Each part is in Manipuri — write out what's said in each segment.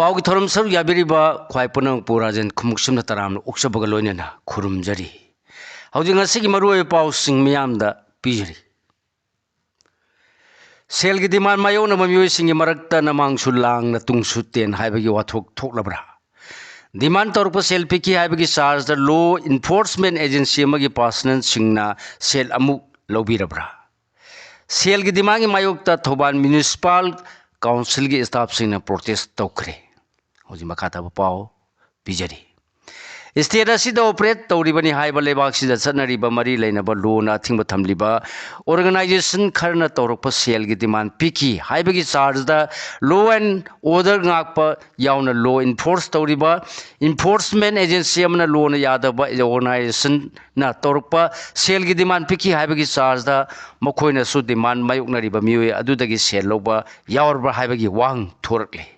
पाव की थोरम सर याबिरिबा ख्वाई पुनंग पुराजन खुमुक्सम तराम उक्सबग लोइनना खुरुमजरी हौजिंग असigi मरुए पाव सिंग मियामदा पिजरी सेल की डिमांड मायोना ममियोय सिंगी मरक्ता नमांगसु लांगना तुंगसु तेन हाइबगी वाथोक थोकलबरा डिमांड तौरप सेल पिकी हाइबगी charge the law enforcement agency अमगी पर्सनल सिंगना सेल अमुक लौबिरबरा सेल की डिमांड की मायोक्ता थौबाल म्युनिसिपल काउंसिल की स्टाफ सिंगना प्रोटेस्ट तौखरे हौजी मखाता पाव पिजरी स्टेट असिदा ऑपरेट तौरिबनी हाइबा लेबाक्सिदा चटनरिबा मरी लेनबा लोना थिंबा थमलिबा ऑर्गेनाइजेशन खरना तौरप सेल की डिमांड पिकी हाइबगी चार्ज दा लो एंड ऑर्डर गाकपा यावना लो इन्फोर्स तौरिबा इन्फोर्समेंट एजेंसी अमना लोना यादबा ऑर्गेनाइजेशन ना तौरप सेल की डिमांड पिकी हाइबगी चार्ज दा मखोइना सु डिमांड मायुकनरिबा मियोय अदुदगी सेल लौबा यावरबा हाइबगी वांग थोरकले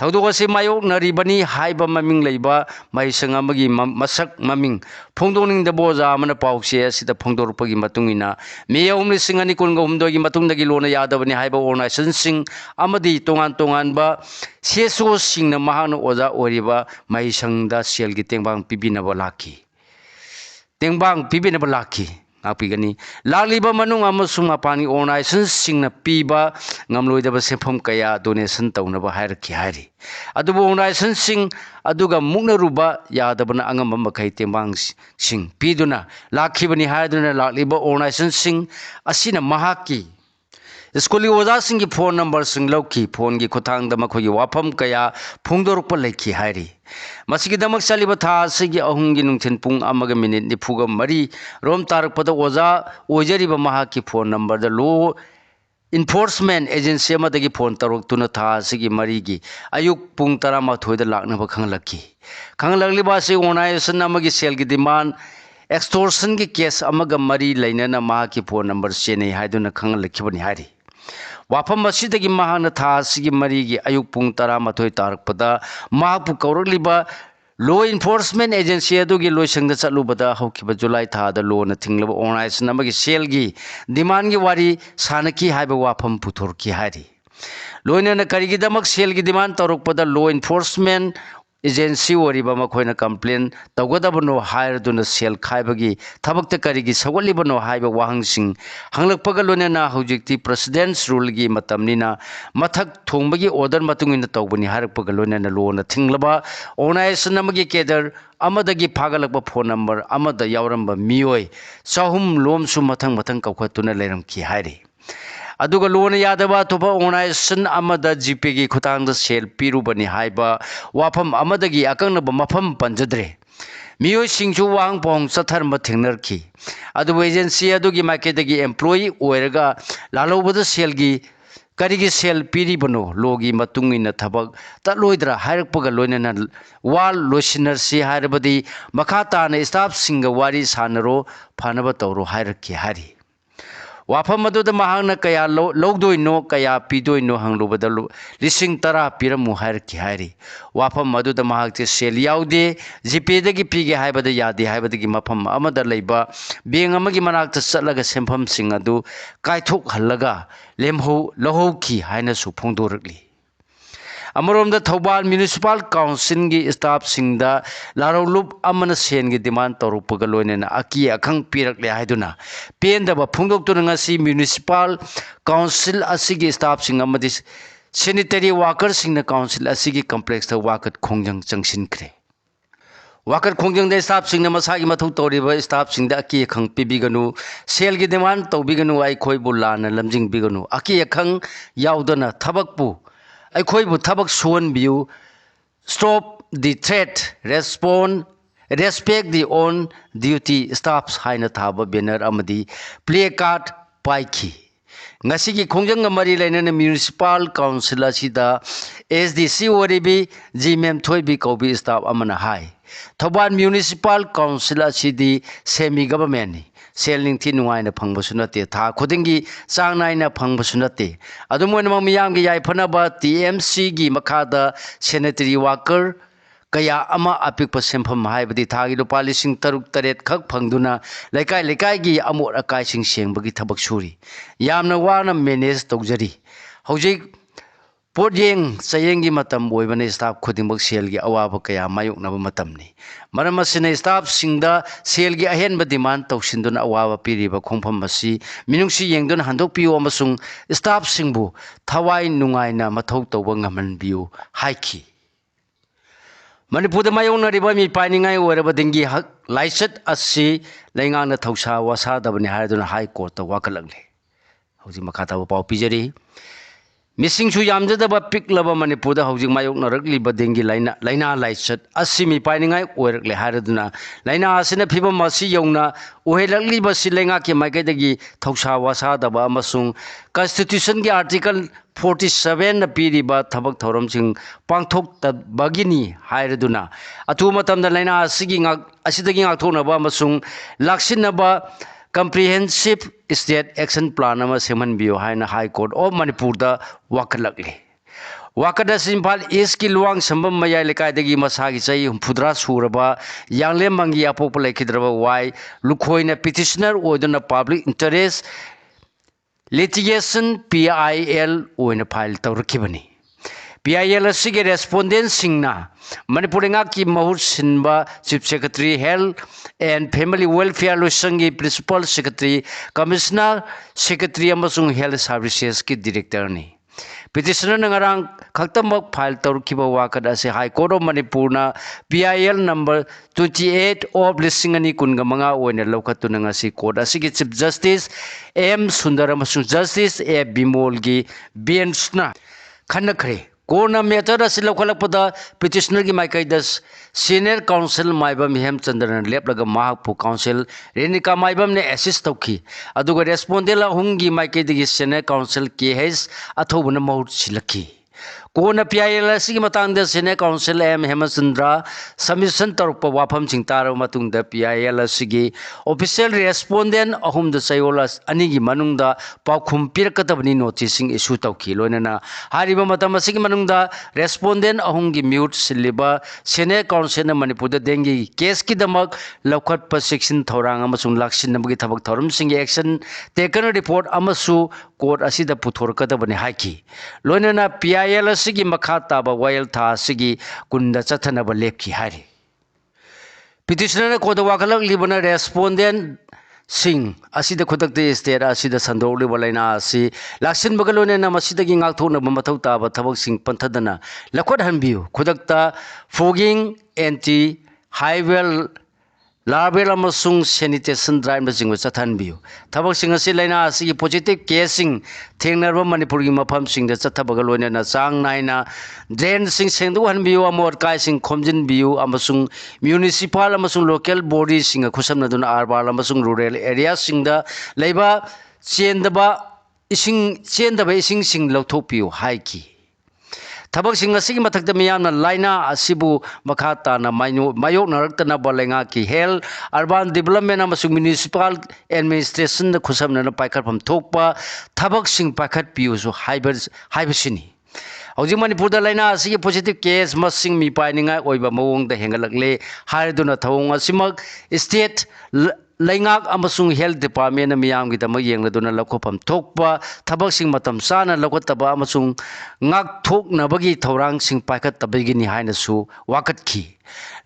थौदोगसे मायोकनरिबनी हाइबा ममिंग लेबा माइसंग अमगी मसक ममिंग फोंदोनिंग द बोजा अमना पाउसे असिदा फोंदोरपगी मतुंगिना मेयौम लिसिंग अनि कुनगा हुमदोगी मतुंगदगी लोना यादबनी हाइबा ऑर्गेनाइजेशन सिंग अमदी तोंगान तोंगानबा सेसो सिंगना महान ओजा ओरिबा माइसंगदा सेल की तेंबांग पिबिनबा लाखी तेंबांग पिबिनबा लाखी आपिगनी लालिबा मनुंग अमसुंग अपानी ऑर्गेनाइजेशन सिंगना पीबा ngamloidaba sefam kaya donation taunaba hairki hairi adubu organisation सिंग अदुगा मुगना रुबा यादबना अंगम मखै तेंबांग सिंग पीदुना लाखिबनी हायदुना लालिबा ऑर्गेनाइजेशन सिंग असिना महाकी स्कूल ओजा सिंह की फोन नंबर सिंग लौकी फोन की खुथांग द मखोगी वाफम कया फोंदोरप लेखी हायरी मसिगी दमक चलिबा था सिगी अहुंगी नुंथिन पुंग अमग मिनिट निफुगा मरी रोम तारकपद ओजा ओजरिबा महाकी phone number the law enforcement agency अमदगी फोन तरुक्तुना था सिगी मरीगी अयुक पुंग 12 द लाकनबा खंगलकी खंगलगलिबा से ऑर्गेनाइजेशन अमगी सेल की डिमांड एक्सटोर्शन की केस अमग मरी लेनना महाकी फोन नंबर चेने हायदुना खंगलखिबनी हायरी वाफम असिदगी महाना था सिगी मरीगी अयुक पुंग 12 तारकपदा महापु कौरगलिबा लो इन्फोर्समेंट एजेंसी अदुगी लोइसंग चलुबदा हौखिबा जुलाई थादा लोना थिंगलबा ऑर्गेनाइजेशन अमगी सेल की डिमांड की वारी सानकी हाइबा वाफम पुथोरकी हायरी लोइनना करिगिदमक सेल की डिमांड तौरकपदा लो इन्फोर्समेंट एजेंसी ओरिबा मखोइना कंप्लेन तौगदबनो हायरदुना सेल खाइबगी थबकत करिगी सगलिबनो हाइबा वाहंसिंग हंगलकपगा लोइनना हौजिक्ति प्रेसिडेंट्स रूल की मतमनिना मथक थोंबगी ऑर्डर मतुंगिना तौबनी हारकपगा लोइनना लोना थिंगलबा ऑर्गेनाइजेशन अमगी केडर अमदगी फागलकबा फोन नंबर अमदा यावरंबा मियोय चाहुम लोमसु मथंग मथंग कौखतुना लेरमकी हायरी अदुगा लोना यादबा अतोपा ऑर्गेनाइजेशन अमदा जीपे की खुतांग सेल पीरुबनी हाइबा वाफम अमदगी अकंगनबा मफम पंजद्रे मियोय सिंगसु वांग पोंग चथरम थेंगनरखी अदुबा एजेंसी अदुगी मार्केटगी एम्प्लॉई ओइरगा लालौबदा सेल की करिगी सेल पीरिबनो लोगी मतुंगिना थबक तलोइद्रा हायरकपगा लोइनना वाल लोसिनरसी हायरबदी मखाताना स्टाफ सिंग वारी सानरो फानबा तौरो हायरकी हारी वाफम अदुदा महांगना कया लौदोइनो कया पीदोइनो हंगलुबदा 10,000 पीरमु हायरकी हायरी वाफम अदुदा महागते सेल याउदे जीपेदगी पीगे हायबदा यादे हायबदगी मफम अमदा लेबा बेंग अमगी मनाक्ता चलगा सेंफम सिंग अदु कायथोक हल्लगा लेमहो लहोखी हायनसु फोंदोरकली अमरोमदा थौबाल म्युनिसिपल काउंसिल की स्टाफ सिंगदा लारौलुप अमन सेन की डिमांड तौरपगा लोइनना अकी अखंग पीरकले हायदुना पेंदबा फोंदोक्तुना ngasi म्युनिसिपल काउंसिल असिगी स्टाफ सिंग अमदि सैनिटरी वर्कर सिंगना काउंसिल असिगी कॉम्प्लेक्स ता वाकत खोंजंग चंगसिनख्रे वाकत खोंजंग स्टाफ सिंगना मसागी मथौ तौरिबा स्टाफ सिंगदा अकी अखंग पिबिगनु सेल की डिमांड तौबिगनु आई खोइबु लाना लमजिंग बिगनु अकी अखंग याउदना थबकपु अखोइबु थबक सोनबियु stop the threat respect the on duty staffs हाइना थाबा बैनर अमदी प्ले कार्ड पाइखी ngasi khongjang mari lainana municipal council asida SDC oribi GMM thoibi kobi staff amana hai Thauban municipal council asidi semi government ni selling thi nuaina phangbasu nate tha khudingi changnaina phangbasu nate adumoina miyam gi yai phanaba TMC gi makhada sanitary worker kaya ama apik pasempham haibadi thagi lupa 6,000 khak phangduna lekai gi amor akai sing sengbagi thabak suri yamna wana manage tawjari hojik पोजेंग चयेंगी मतम ओइबने स्टाफ खुदिमक सेल की अवाब कया मायोकनब मतमनी मरम असिना स्टाफ सिंगदा सेल की अहेनब डिमांड तौसिंदुन अवाब पीरिबा खोंफम मसी मिनुंगसी येंगदुन हंदोकपियो अमसुंग स्टाफ सिंगबु थवाई नुंगाइना मथौ तौबा ngamenbiu हाइखी मणिपुर मायोकनरिबा मी पाइनिंगाई ओरबा दिंगी हक लाइसत अस्सी लैंगांगना थौसा वासादबनि हायदुन हाई कोर्ट वाकलगले हौजी मखाता पाउ पिजरी मिसिंगसु यामजदब पिकलब मणिपुर हौजिक मायोकनरकलिब देंगी लाइना लाइसत असिमी पाइनिंगाई ओरकले हारदुना लाइना असिना फिबम असी यौना ओहेलकलिब सिलेंगा के माइकैदगी थौसा वासादब अमसुंग कॉन्स्टिट्यूशन के आर्टिकल 47 न पीरिबा थबक थौरमसिंग पांगथोक्तबगिनी हायरदुना अथु मतमदा लाइना असिदगी ngakthonaba अमसुंग लाक्सिनबा comprehensive state action plan ama semanbiyo haina high court of manipur da wakalakle wakada simpal east ki luang sambam mayai lekai dagi masagi chai humphudra suraba yangle mangi apok lekidraba wai lukhoina petitioner oduna public interest litigation PIL oina file tawrakibani PIL asige respondent singna Manipur ki mahut sinba Chief Secretary Health and Family Welfare Loisangi Principal Secretary Commissioner Secretary amasung Health Services ki Director ni petitioner ngarang khaktamak file tawkiba wakad ase High Court of Manipur na PIL number 28 of lisingani kunga manga oina lokatu ngasi court asigi Chief Justice M Sundaram amasung Justice A Bimol gi bench na khanakre कोना मेटर सिलखलपदा पिटिशनर की माइकैदस सीनियर काउंसिल माइबम हेमचंद्रन लेपलगा महापु काउंसिल रेनिका माइबम ने असिस्ट तौखी अदुगा रेस्पोंडेला हुंगी माइकैदगी सीनियर काउंसिल केएस अथौबन महूट सिलखी कोना PIL असि मतंग senior counsel M Hemchandra submission तौरप वाफम सिंतार मतुंग PIL असि ऑफिशियल रेस्पोंडेंट अहुम द चयोलस अनिगी मनुंग पाखुम पिरकतबनी नोटिसिंग इशू तौखी लोनना हारिबा मतम असि मनुंग रेस्पोंडेंट अहुंगी म्यूट सिलिबा सीनियर काउंसिल मणिपुर देंगी केस की दमक लौखटप सेक्शन थौरांग अमसुंग लाक्सिनबगी थबक थौरम सिंग एक्शन टेकन रिपोर्ट अमसु कोर्ट असिदा पुथोरकतबनी हाइकी लोनना PIL असि मखा ताबा वायल था असि कुंद चथनब लेपकी हारि पिटिशनर कोद वाखलक लिबना रेस्पोंडेंट सिंह असिदा खुदक स्टेट असिदा संदोलिब लाइना असि लाक्सिन बगलोनेना मसिदगी ngakthonaba mathau taba thabak sing panthadana lakhot hanbiu khudakta fogging anti highway larval amasung sanitation drive na jingwa chathanbiu thabak sing asi laina asi positive casing thengnarba manipur gi mafam sing da chathabaga loina chang naina drain sing sengdu hanbiu amor kai sing khomjin biu amasung municipal amasung local body sing khusam na dun arbal amasung rural area sing da leiba chendaba ising sing lauthokpiu haiki थबक Singh असि मथक मियामना लाइना असिबु मखाता ना मायोक नरक्तना बलेंगा की हेल्थ अर्बन डेवलपमेंट अमसुंग म्युनिसिपल एडमिनिस्ट्रेशन खुसमना पाइखरफम थोकपा थबक सिंह पाइखत पियुसु हाइबसिनी हौजिक मणिपुर लाइना असि पॉजिटिव केस मसिंग मी पाइनिंगा ओइबा मवोंग द हेंगलकले हारदुना थवोंग असिमक स्टेट लैंगाक अमसुंग हेल्थ डिपार्टमेंट मियामगी दम येंगलदुना लखोफम थोकपा थबक सिंग मतम साना लखोतबा अमसुंग ngak thoknabagi thorang sing paikhatabagi ni hainasu wakatki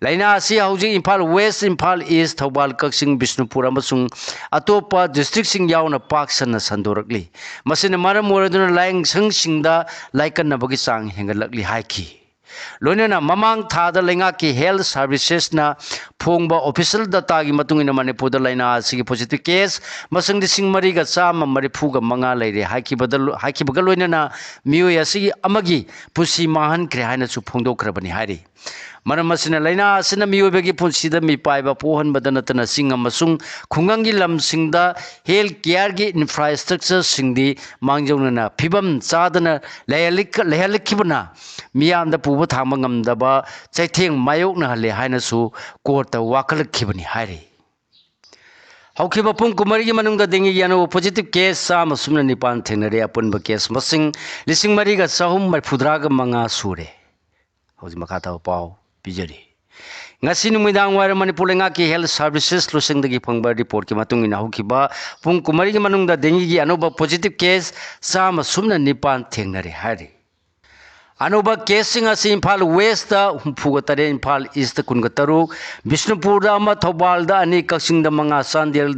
laina asi hauji Imphal West Imphal East Thobal Kaksing Bishnupur amasung atopa district sing yauna paksana sandorakli masina maram moraduna laing sang singda laikannabagi sang hengalakli haiki लोनेना ममांग थादा लेंगा की हेल्थ सर्विसेस ना फोंगबा ऑफिशियल डाटा की मतुंगिना मणिपुर लाइना असि पॉजिटिव केस मसंग दिसिंग मरी गा चाम मरी फुगा मंगा लेरे हाकी बगल लोनेना मियो असि अमगी पुसी माहन क्रे हाइना सु फोंदोखरबनी हारी मरम असिना लाइना असिना मियोबेगी पुंसीदा मी पाइबा पोहन बदनतना सिंग अमसुंग खुंगंगी लम सिंगदा हेल्थ केयर की इंफ्रास्ट्रक्चर सिंगदी मांगजौनना फिबम चादना लेहलिखिबना मियामदा पुबा थांबा ngamdaba chaitheng mayokna hale hainasu court ta wakalkhibani hairi haukiba pung kumari gi manungda dengi yano positive case sama sumna nipan thenare apunba case masing lising mari ga sahum mai phudra ga manga sure hauji makata pau pijari ngasi numidang wara manipur lenga ki health services losing dagi phangba report ki matung ina haukiba pung kumari gi manungda dengi gi anoba positive case sama sumna nipan thenare hairi अनोबा केसिंग असी इम्फाल वेस्ट हुंफुगा तरे इम्फाल ईस्ट कुनगा तरुक बिष्णुपुर थौबाल अनी कक्सिंग मंगा चांदेल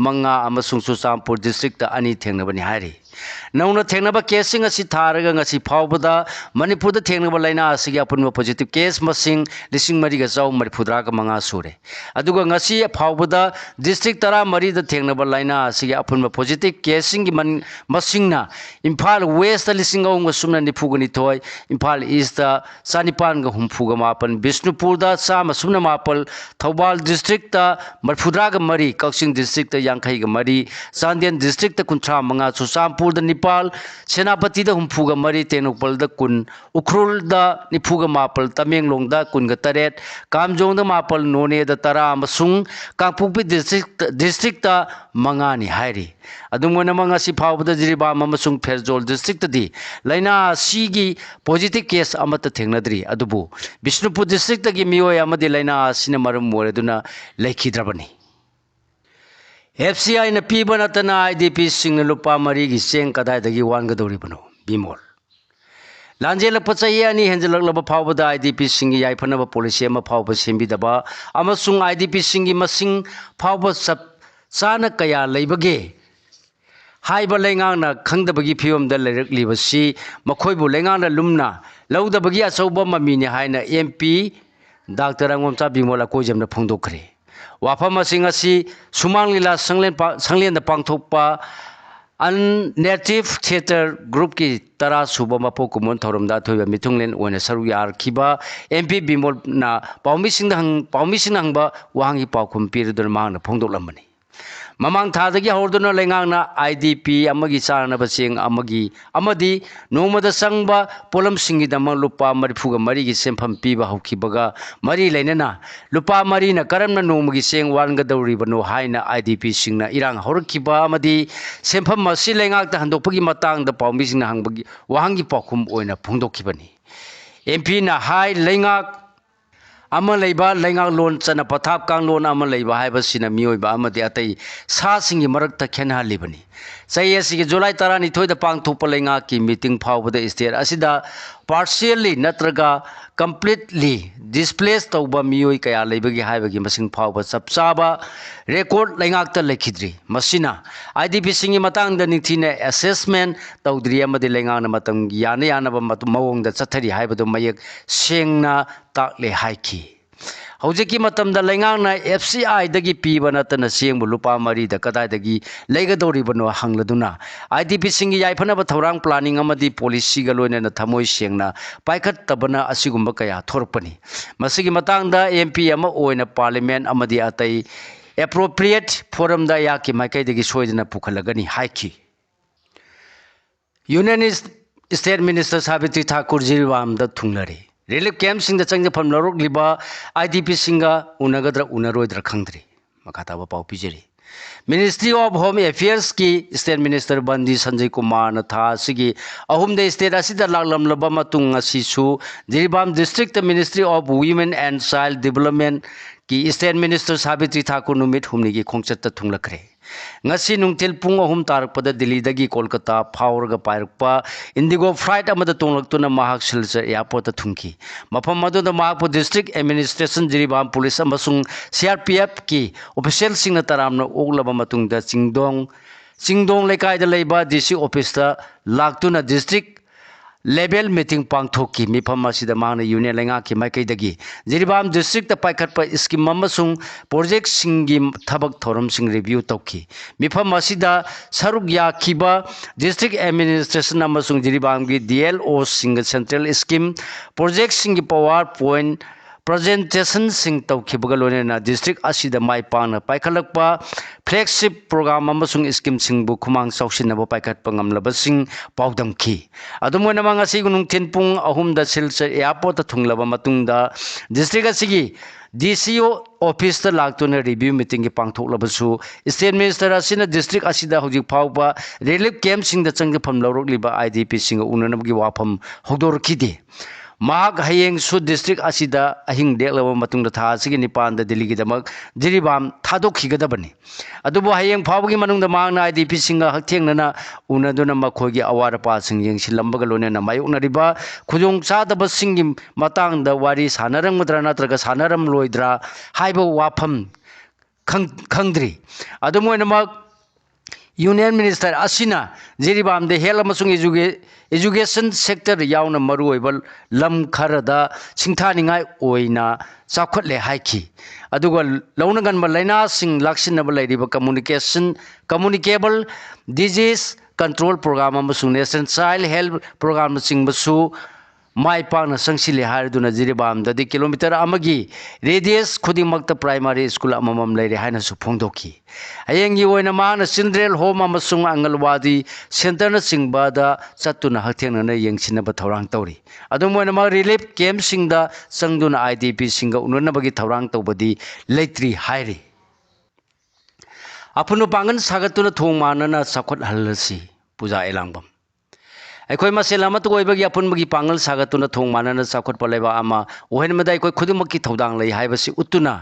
मंगा चुरचांदपुर डिस्ट्रिक्ट अनी थेंगनबनी हारी नौना थेंगनबा केसिंग असी थारगा ngasi फावबदा मणिपुर थेंगनबा लाइना असिगी अपुनबा पॉजिटिव केस मसिंग लिसिंग मरिगा चाउ मरिफुद्रा का मंगा सुरे अदुगा ngasi फावबदा डिस्ट्रिक्ट तरा मरी द थेंगनबा लाइना असिगी अपुनबा पॉजिटिव केसिंग की मसिंगना इम्फाल वेस्ट लिसिंग औंग सुमना निफुगनी थोय इम्फाल ईस्ट चानिपान गा हुंफुगा मापन बिष्णुपुर चाम सुमना मापल थौबाल डिस्ट्रिक्ट मरिफुद्रा का मरी कक्सिंग डिस्ट्रिक्ट यांखई का मरी चांदेल डिस्ट्रिक्ट कुंथ्रा मंगा चुरचांदपुर निपाल सेनापति हुंफुगा मरी तेनुपल कुन उख्रुल निफुगा मापल तमेंगलोंग कुनगा तरेट कामजोंग मापल नोने तरा कांगपुपी डिस्ट्रिक्ट मंगानी हायरी अदुमोनमंगासी फावबद जिरिबाम फेरजोल डिस्ट्रिक्ट लाइना सीगी पॉजिटिव केस अमत थेंगनद्री अदुबु बिष्णुपुर डिस्ट्रिक्ट की मियोय अमदि लाइना सिना मरम मोरेदुना लेखिद्रबनी FCI na piba natana IDP sing lupa mari gi seng kadai dagi wanggadori bano bimol lanjela pachai ani henjelak laba phawbada IDP sing gi yaifana ba policy ama phawba sembi daba amasung IDP sing gi masing phawba sap sana kaya leibage haiba lengang na khangdabagi phiom da lerak libasi makhoi bu lengang na lumna laudabagi achauba mamini haina MP Dr. Angomcha bimola ko jemna phongdokre वाफम Sumang लीला संगलेन पांथोपा अन नेटिव थिएटर ग्रुप की तरा सूब मपो कुमोन थौरमदा थोइबा मिथुंगलेन ओने सरू यारखिबा MP बिमोल ना पाउमिसिंग हंगबा वांगी पाउखुम पिरदुन मांगना फोंदोकलमबनी ममांग थादगी हौरदुना लेंगांगना IDP अमगी चारनबा चेंग अमदी नोमदा संगबा पोलम सिंगी दम लुपा मरिफुगा मरीगी सेंफम पीबा हौखिबगा मरी लेनना लुपा मरीना करमना नोमगी चेंग वानगदौरिबनो हाइना IDP सिंगना इरांग हौरखिबा अमदी सेंफम मसी लेंगांगता हंदोकपगी मतांगदा पाउमिसिंगना हंगबगी वांगी पाउखुम ओइना फोंदोखिबनी MP ना हाइ लेंगांग लोन चना पथाप कांगलोन अतई सासिंगी मरक खेना लिबनी चई जुलाई 12 पांथोप लेंगा की मीटिंग फावद स्टेट असिदा पार्शियली नत्रगा कंप्लीटली डिस्प्लेस तौब मियोई कया लेबगी हाइबगी मसिंग फावब चपचाबा रेकॉर्ड लेंगाक्ता लेखिद्री मसिना IDP सिंगी मतंग निथीने असेसमेंट तौद्री अमदि लेंगाना मतंग याने यानबा मवोंग चथरी हाइबदो मयक सेंगना ताकले हाइखी हौजेकी मतमदा लेंगाना FCI दगी पीबा नतना सेंगबु लुपा मरी द कदाइदगी लेगदौरिबनो हंगलदुना IDP सिंगी याइफनबा थौरांग प्लानिंग अमदि पॉलिसी ग लोइना थमोइ सेंगना पाइखत तबना असिगुम्बा कया थोरपनी मसिगी मतंगदा MP अमा ओइना पार्लियामेंट अमदि अतई एप्रोप्रिएट फोरम दा याकी माइकैदगी सोइदना पुखलगनी हाइखी union state minister Savitri Thakur Jiribam द थुंगलरी रिलीफ कैंप सिंग चंगफम लौरक्लिबा IDP सिंगा उनगद्र उनरोइद्र खंद्री मखाताबा पाउ पिजरी मिनिस्ट्री ऑफ होम अफेयर्स की स्टेट मिनिस्टर बंदी संजय कुमार न था सिगी अहुमदे स्टेट असिदा लागलमलबा मतुंग असिसु Jiribam district ministry of women and child development की स्टेट मिनिस्टर सावित्री ठाकुर नुमित हुमनी की खोंगचत थुंगलखरे ngasi nungtil pung ahum tarakpada Delhi dagi Kolkata phawrga pairpa Indigo flight amada tonglaktuna mahak Silchar airport thungki mafam maduda mahakpu district administration Jiribam police amasung CRPF ki official singna taramna oglaba matungda chingdong lekai da leiba DC office ta laktuna district level meeting pangthoki mifam asida mangna union lenga ki maikaidagi Jiribam district ta paikhatpa scheme amasung project singi thabak thorom sing review tauki mifam asida saruk yakhiba district administration amasung Jiribam gi DLO sing central scheme project singi PowerPoint presentation sing taukibaga loina district asida mai pangna paikhalakpa flagship program amasung scheme singbu khumang chausinaba paikhatpa ngamlaba sing paudamki adumona manga sigunung tenpung ahum da Silchar airport thunglaba matungda district asigi DCO office ta laktuna review meeting ki pangthoklabasu state minister asina district asida hojik phawba relief camp sing da changfam lawrokliba IDP sing unanabgi wafam hogdorkhide mahak hayeng su district asida ahing deklaba matungda tha asigi nipan da Delhi gi damak Jiribam thadokhigadabani adubo hayeng phawgi manungda mangna IDP singa hakthengna unaduna makhoi gi awara pa sing yengsilambaga lonena mayoknariba khujong chadaba singi matangda wari sanarang mudra natraga sanaram loidra haiba wafam khangdri adumoinamak Union Minister asina Jiribam de hela masung education sector yauna maruoibal lam kharada singthaningai oina chakhotle haiki aduga launagan malaina sing laksinaba lairiba communicable disease control program amasung national child health program singbasu mai pakna sangsile hariduna Jiribam dadi kilometer amagi radius khudingmakta primary school amamam leire haina su phongdoki ayengi oina mana children home amasung angalwadi center na singbada chatuna hathengna na yengsinaba thorang tawri adumoina ma relief camp singda sangduna IDP singa ununabagi thorang tawbadi leitri hairi apunu pangan sagatuna thong manana sakhot halasi puja elangbam अखोई मसेलामत ओइबगी अपुनबगी पांगल सागतुना थोंग मानना साखोट पलेबा आमा ओहेनमदा अखोई खुदुमकी थौदांग लई हाइबसी उतुना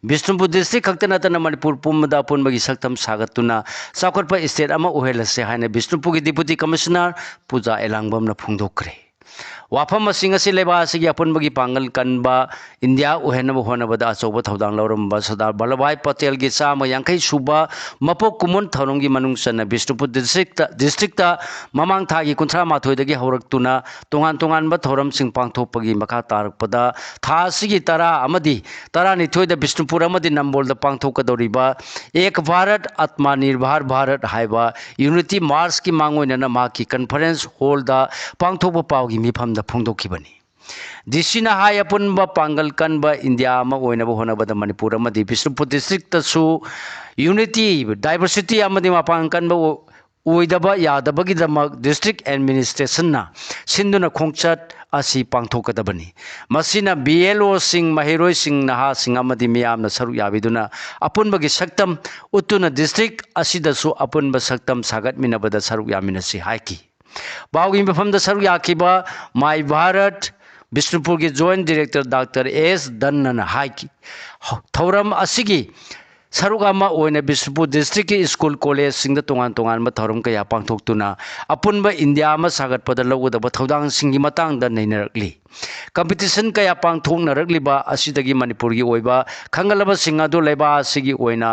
बिष्णुपुर डिस्ट्रिक्ट खक्तनातना मणिपुर पुमदा अपुनबगी सक्तम सागतुना साखोट प स्टेट अमा ओहेलसे हाइने बिष्णुपुरगी डिप्यूटी कमिश्नर पूजा एलांगबमना फुंगदोक्रे वाफम सिंगसी लेबा सिगी अपुनबगी पांगल कनबा इंडिया ओहेनब होनबदा अचौब थौदांग लौरमबा सरदार वल्लभभाई पटेल गी चामा यांखै सुबा मपोक कुमन थौरंगी मनुंगसन बिष्णुपुर डिस्ट्रिक्ट ममांग थागी कुंथ्रा माथोइदगी हौरक्तुना तोंगान तोंगानबा थौरम सिंग पांगथोपगी मखा तारकपदा था सिगी तरा अमदी तरा निथोइदा बिष्णुपुर अमदी नंबोलदा पांगथोकदौरिबा एक भारत आत्मनिर्भर भारत हाइबा यूनिटी मार्च की मांगोइनना माकी कॉन्फ्रेंस हॉलदा पांगथोप पावगी मिफम फोंदोखिबनी दिसिना हाय अपुनबा पांगल कनबा इंडिया मा ओइनबा होनबदा मणिपुर अमदी बिष्णुपुर डिस्ट्रिक्ट तसु यूनिटी डाइवर्सिटी अमदी मापांग कनबा ओइदबा यादबगी दमक डिस्ट्रिक्ट एडमिनिस्ट्रेशन ना सिंधुना खोंगचत असी पांगथोकदबनी मसिना BLO सिंग महिरोय सिंग नहा सिंग अमदी मियामना सरु याबिदुना अपुनबगी सक्तम उतुना डिस्ट्रिक्ट असिदसु अपुनबा सक्तम सागतमिनबदा सरु यामिनसी हाइकी बावगी मफमदा सरु याखिबा माय भारत बिष्णुपुर की जॉइंट डायरेक्टर डॉक्टर S दन्नन हाइकी थौरम असिगी सरुगामा ओइना बिष्णुपुर डिस्ट्रिक्ट की स्कूल कॉलेज सिंग तोंगान तोंगान मा थौरम कया पांगथोक्तुना अपुनबा इंडिया मा सागतपदा लौगदबा थौदांग सिंगी मतंगदा नैनरकली कंपटीशन कया पांगथोकनरकलिबा असिदगी मणिपुर की ओइबा खंगलबा सिंग अदु लेबा असिगी ओइना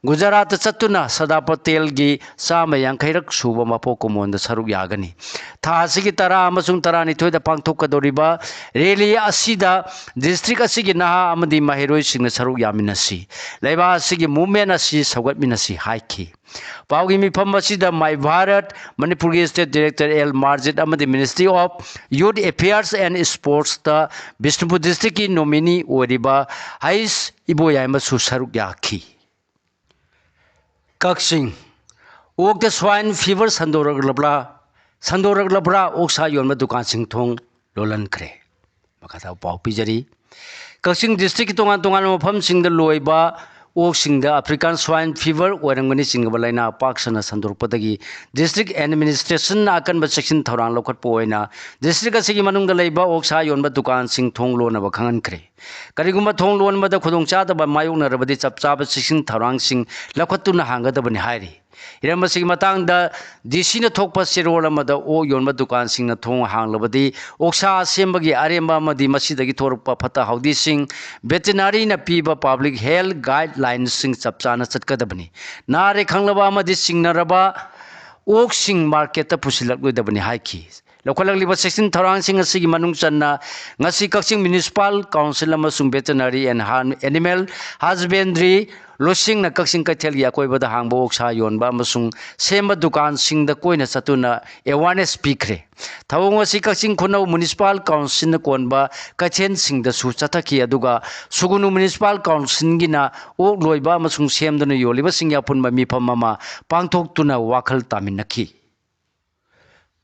गुजरात चतुना सरदार पटेल की चाम यांखैरक सूब मपो कुमोंद सरुक यागनी था असिगी तरा अमसुंग तरा निथोइदा पांगथोकदोरिबा रैली असिदा डिस्ट्रिक्ट असिगी नहा अमदी महिरोय सिंग सरुक यामिनसी लेबा असिगी मूवमेंट असी सौगतमिनसी हाइकी पावगी मिफम असिदा माय भारत मणिपुर की स्टेट डायरेक्टर L मार्जित अमदी ministry of youth affairs and sports ता बिष्णुपुर डिस्ट्रिक्ट की नोमिनी ओरिबा हाइस इबोयामसु सरुक याखी कक्सिंग ओक स्वाइन फीवर संदोरगलब्रा ओक्सा योन दुकान सिंह थोंग लोलनख्रे मखाता पाव पिजरी कक्सिंग डिस्ट्रिक्ट तोंगान तोंगान मफम सिंह लोइबा ओक सिंह अफ्रीकन स्वाइन फीवर ओरंगनी सिंह लाइना पाक्सना संदोरपदगी डिस्ट्रिक्ट एडमिनिस्ट्रेशन अकनब सेक्शन थौरांग लौखटपोइना डिस्ट्रिक्ट असिगी मनुंगदा लेबा ओक्सा योन दुकान सिंह थोंग लोनब खंगनख्रे करिगुम्बा थोंग लोनबदा खुदोंचादबा मायोगनरबदी चपचाब सेक्शन थौरांग सिंह लौखटुना हांगदबनी हाइरी इरमसिगी मतंगदा DC थोकपा सिरोल अमदा ओ योनबा दुकान सिंह थोंग हांगलबदी ओक्सा सेंबगी अरेंबा मदी मसीदगी थोरपा फता हाउदी सिंह वेटरनरी न पीबा पब्लिक हेल्थ गाइडलाइन सिंह चपचाना चटकदबनी नारे खंगलबा मदी सिंगनरबा ओक सिंह मार्केट पुसिलकलोदबनी हाइकी लौखलगलिबा सेक्शन थौरांग सिंह असिगी मनुंग चन्ना ngasi कक्सिंग म्युनिसिपल काउंसिल अमसुंग वेटरनरी एंड एनिमल हस्बेंड्री लोसिंग न कक्सिंग कैथेल की अकोइबदा हांगबो ओक्सा योनबा अमसुंग सेंबा दुकान सिंह द कोइना चतुना अवेयरनेस पीखरे थवंग असि कक्सिंग खुनौ म्युनिसिपल काउंसिल न कोनबा कैथेन सिंह द सु चथकी अदुगा सुगुनु म्युनिसिपल काउंसिल गिना ओक लोइबा अमसुंग सेमदना योलिबा सिंह यापुनबा मिफम ममा पांगथोक्तुना वाखल तामिनखी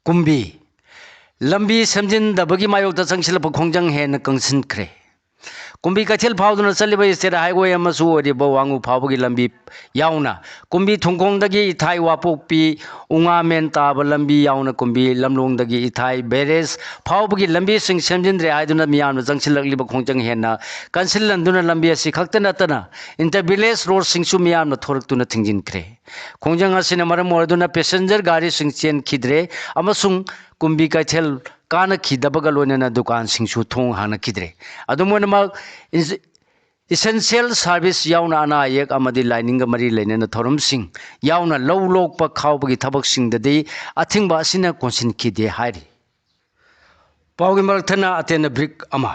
कुंबी लंबी समजिन दबगी मायोक द चंगसिलप खोंजंग हेन कंसिनख्रे कुंभी कथेल फाउदुना चलिबा स्टेट हाईवे अमसु ओरिबा वांगु फाउबगी लंबी याउना कुंभी थुंगकोंदगी इथाई वापोकपी उंगामेन ताबा लंबी याउना कुंभी लमलोंदगी इथाई बेरेस फाउबगी लंबी सिंग सेमजिनद्रे हाइदुना मियाम जंगसिलगलिबा खोंजंग हेना कंसिलंदुना लंबी असि खक्ता नतना इंटर विलेज रोड सिंगसु मियाम थोरक्तुना थिंजिनख्रे खोंजंग असिना मरम ओरदुना पैसेंजर गाड़ी सिंग चेन खिद्रे अमसुंग कुंभी कथेल काना खिदबगा लोनना दुकान सिंगसु थोंग हाना खिद्रे अदुमोनमक इसेंशियल सर्विस याउना अना एक अमदि लाइनिंग मरी लेनेना थोरम सिंग याउना लौ लोकपा खावबगी थबक सिंगददि अथिंबा असिना कोंसिन खिदे हाइरि पाउगी मरथना अतेना ब्रिक अमा